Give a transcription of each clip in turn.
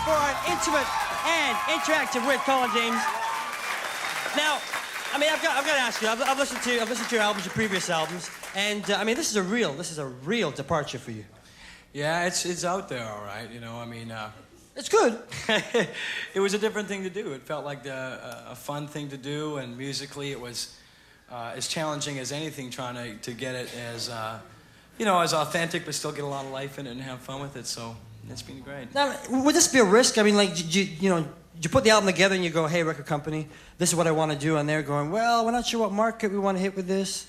for an intimate and interactive with Colin James. Now, I mean, I've got to ask you. I've listened to your albums, your previous albums, and I mean, this is a real departure for you. Yeah, it's out there, all right. You know, I mean, it's good. it was a different thing to do. It felt like a fun thing to do, and musically, it was as challenging as anything. Trying to get it as you know, as authentic, but still get a lot of life in it and have fun with it. So it's been great. Now, would this be a risk? I mean, like, did you put the album together and you go, hey, record company, this is what I want to do, and they're going, well, we're not sure what market we want to hit with this?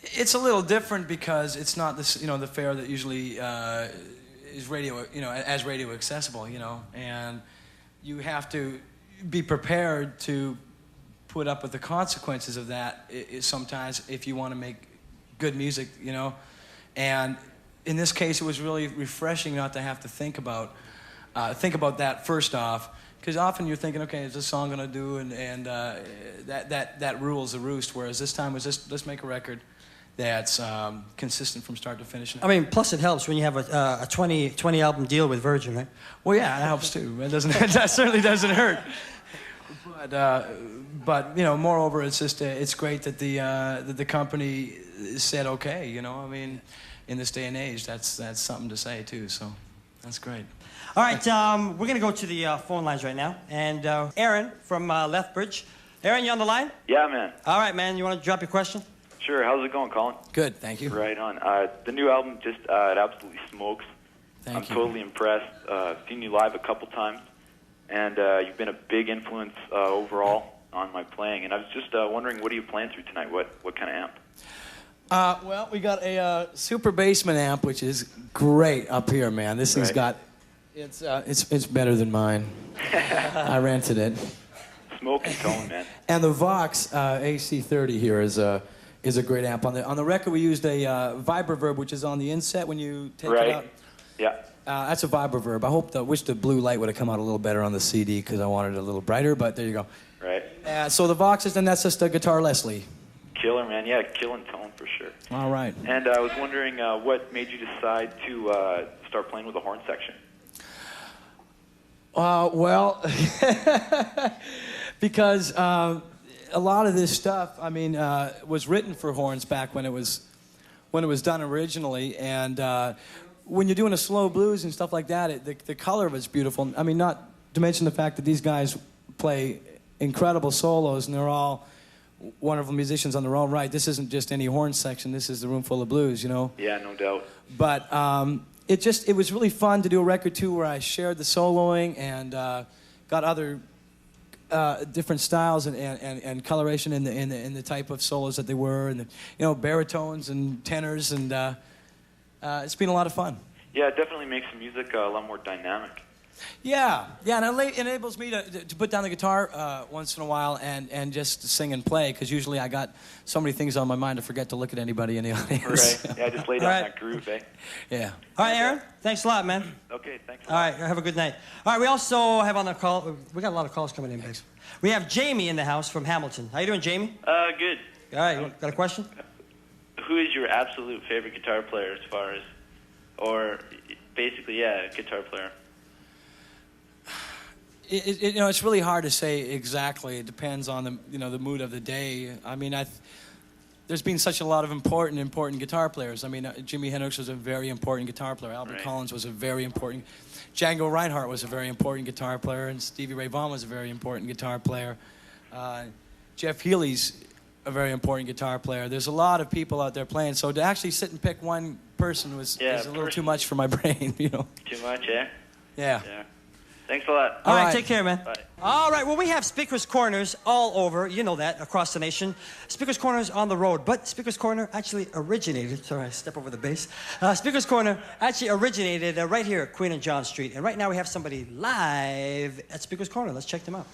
It's a little different because it's not this, you know, the fare that usually is radio, you know, as radio accessible, you know, and you have to be prepared to put up with the consequences of that sometimes if you want to make good music, you know, and in this case it was really refreshing not to have to think about that first off. Because often you're thinking, okay, is this song gonna do, and that rules the roost. Whereas this time was just let's make a record that's consistent from start to finish. I mean, plus it helps when you have a 20 album deal with Virgin, right? Well, yeah, that helps too. That certainly doesn't hurt. But you know, moreover, it's just it's great that the company said okay. You know, I mean, in this day and age, that's something to say too. So that's great. All right, we're going to go to the phone lines right now. And Aaron from Lethbridge. Aaron, you on the line? Yeah, man. All right, man. You want to drop your question? Sure. How's it going, Colin? Good, thank you. Right on. The new album just it absolutely smokes. Thank you. I'm totally impressed. Seen you live a couple times, and you've been a big influence overall on my playing. And I was just wondering, what are you playing through tonight? What kind of amp? Well, we got a Super Basement amp, which is great up here, man. This thing's got... It's better than mine. I rented it. Smoking tone, man. And the Vox AC30 here is a great amp. On the record, we used a Vibroverb, which is on the inset when you take it out. Yeah. That's a Vibroverb. I wish the blue light would have come out a little better on the CD because I wanted it a little brighter, but there you go. Right. So the Vox is, and that's just a guitar Leslie. Killer, man. Yeah, killing tone for sure. All right. And I was wondering what made you decide to start playing with a horn section? Well, because a lot of this stuff, I mean, was written for horns back when it was done originally, and when you're doing a slow blues and stuff like that, the color was beautiful. I mean, not to mention the fact that these guys play incredible solos, and they're all wonderful musicians on their own right. This isn't just any horn section. This is the Room Full of Blues, you know. Yeah, no doubt. But it was really fun to do a record too where I shared the soloing and got other different styles and coloration in the type of solos that they were, and baritones and tenors, and it's been a lot of fun. Yeah, it definitely makes the music a lot more dynamic. Yeah, and it enables me to put down the guitar once in a while and just sing and play, because usually I got so many things on my mind to forget to look at anybody in the audience. Right. Yeah, just lay down that groove, eh? Yeah. All right, Aaron. Thanks a lot, man. Okay, thanks a lot. All right, have a good night. All right, we also have on the call, we got a lot of calls coming in, guys. We have Jamie in the house from Hamilton. How you doing, Jamie? Good. All right, you got a question? Who is your absolute favorite guitar player as far as, or basically, yeah, guitar player? It's really hard to say exactly. It depends on the mood of the day. I mean, there's been such a lot of important guitar players. I mean, Jimi Hendrix was a very important guitar player. Albert Collins was a very important. Django Reinhardt was a very important guitar player, and Stevie Ray Vaughan was a very important guitar player. Jeff Healey's a very important guitar player. There's a lot of people out there playing. So to actually sit and pick one person is a little too much for my brain, you know. Too much, eh? Yeah. Thanks a lot. All right, take care, man. Bye. All right, well, we have Speaker's Corners all over, you know that, across the nation. Speaker's Corners on the road, but Speaker's Corner actually originated, sorry, I step over the bass. Speaker's Corner actually originated right here at Queen and John Street, and right now we have somebody live at Speaker's Corner. Let's check them out.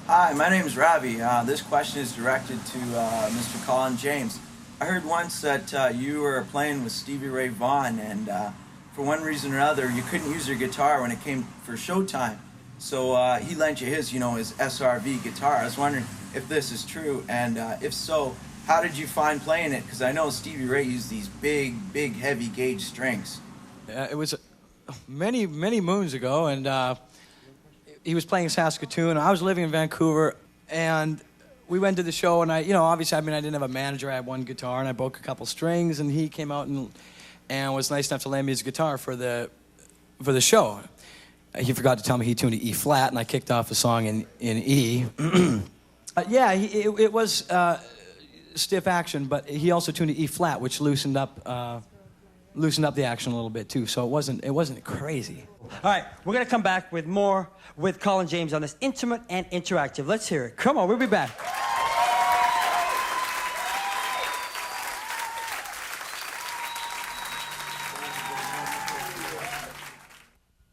Hi, my name is Ravi. This question is directed to Mr. Colin James. I heard once that you were playing with Stevie Ray Vaughan, and for one reason or another, you couldn't use your guitar when it came for showtime. So he lent you his SRV guitar. I was wondering if this is true, and if so, how did you find playing it? Because I know Stevie Ray used these big, heavy gauge strings. It was many moons ago, and he was playing Saskatoon. I was living in Vancouver, and we went to the show, and obviously, I didn't have a manager. I had one guitar, and I broke a couple strings, and he came out and was nice enough to lend me his guitar for the show. He forgot to tell me he tuned to E flat, and I kicked off the song in E. It was stiff action, but he also tuned to E flat, which loosened up the action a little bit too. So it wasn't crazy. All right, we're gonna come back with more with Colin James on this intimate and interactive. Let's hear it. Come on, we'll be back.